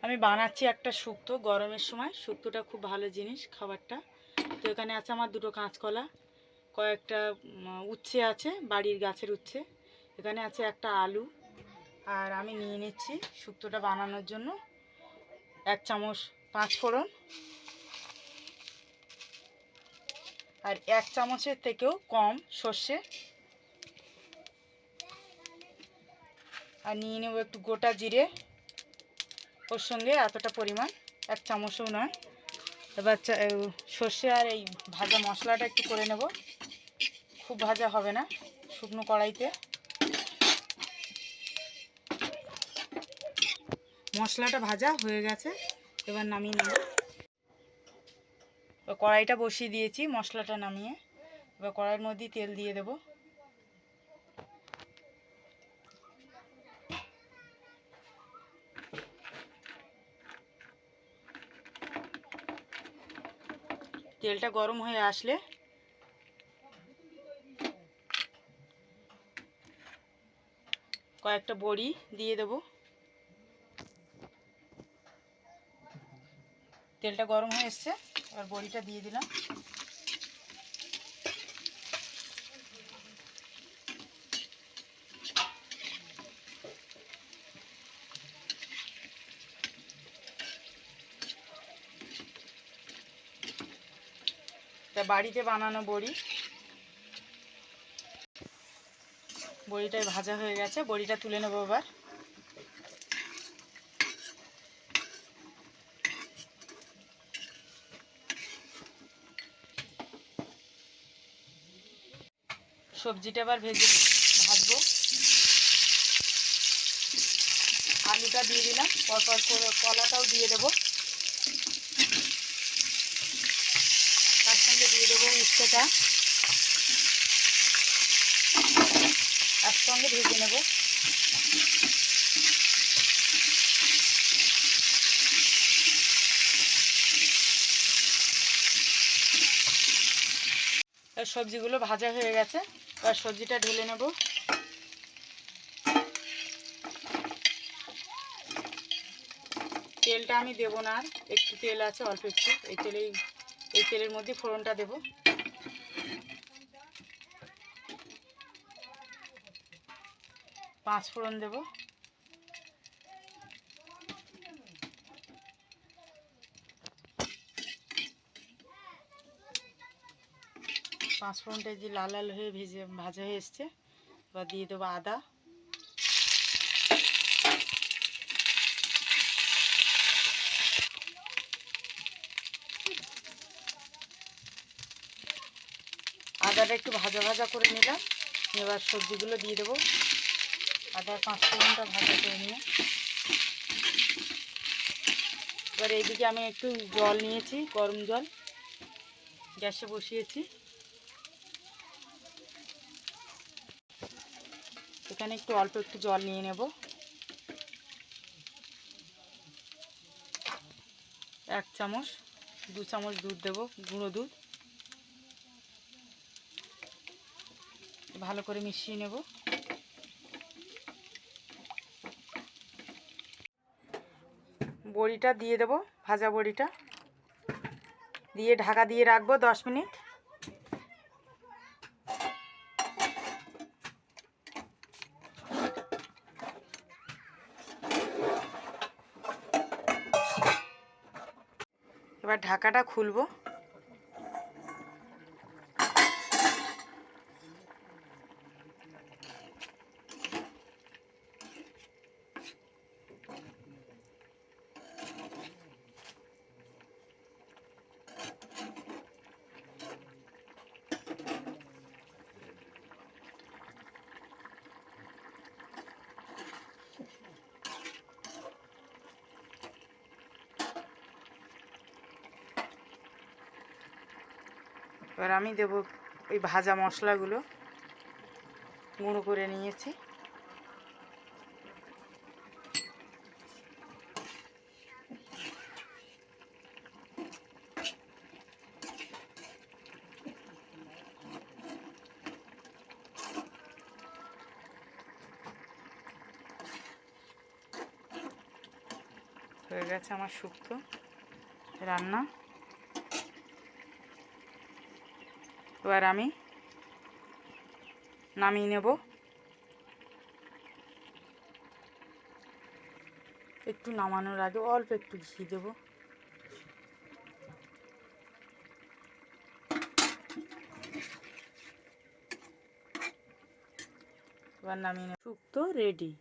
আমি বানাচ্ছি একটা শুক্তো। গরমের সময় শুক্তোটা খুব ভালো জিনিস, খাবারটা। তো এখানে আছে আমার দুটো কাঁচকলা, কয়েকটা উচ্ছে আছে, বাড়ির গাছের উচ্ছে। এখানে আছে একটা আলু। আর আমি নিয়ে নিচ্ছি শুক্তোটা বানানোর জন্য 1 চামচ 5 ফোড়ন, আর 1 চামচের থেকেও কম সর্ষে। আর নিয়ে নেব একটু গোটা জিরে, ওর সঙ্গে এতটা পরিমাণ, 1 চামচও নয়। এবার সর্ষে আর এই ভাজা মশলাটা একটু করে নেব, খুব ভাজা হবে না, শুকনো কড়াইতে। মশলাটা ভাজা হয়ে গেছে, এবার নামিয়ে নেব। কড়াইটা বসিয়ে দিয়েছি, মশলাটা নামিয়ে এবার কড়াইয়ের মধ্যে তেল দিয়ে দেব। তেলটা গরম হয়ে আসলে কয়েকটা বড়ি দিয়ে দেব। তেলটা গরম হয়ে এসছে, এবার বড়িটা দিয়ে দিলাম। তা বাড়িতে বানানো বড়ি, বড়িটাই ভাজা হয়ে গেছে, বড়িটা তুলে নেব। এবার সবজিটা এবার ভাজবো। আলুটা দিয়ে দিলাম, পরপর করে কলাটাও দিয়ে দেবো, তার সঙ্গে দিয়ে দেবো উচ্ছেটা, একসঙ্গে ভেজে নেব। সবজিগুলো ভাজা হয়ে গেছে, এবার সবজিটা ঢেলে নেব। তেলটা আমি দেবো না, আর একটু তেল আছে, অল্প একটু। এই তেলের মধ্যে ফোড়নটা দেব। পাঁচ ফোড়ন দেব, পাঁচ ফোড়নটা যে লাল লাল হয়ে ভাজা হয়ে এসছে, এবার দিয়ে দেবো আদা, আদাটা একটু ভাজা ভাজা করে নিলাম। এবার সবজিগুলো দিয়ে দেবো। আদা পাঁচ ফোড়নটা ভাজা করে নিয়ে এবার এইদিকে আমি একটু জল নিয়েছি, গরম জল গ্যাসে বসিয়েছি। এখানে একটু অল্প একটু জল নিয়ে নেব। 1 চামচ 2 চামচ দুধ দেবো, গুঁড়ো দুধ। ভালো করে মিশিয়ে নেব। বড়িটা দিয়ে দেবো, ভাজা বড়িটা দিয়ে ঢাকা দিয়ে রাখবো 10 মিনিট। এবার ঢাকাটা খুলবো। এবার আমি দেবো ওই ভাজা মশলাগুলো, গুঁড়ো করে নিয়েছি। হয়ে গেছে আমার শুক্তো রান্না। এবার আমি নামিয়ে নেব। একটু নামানোর আগে অল্প একটু ঘি দেব। এবার নামিয়ে নেব। শুক্তো রেডি।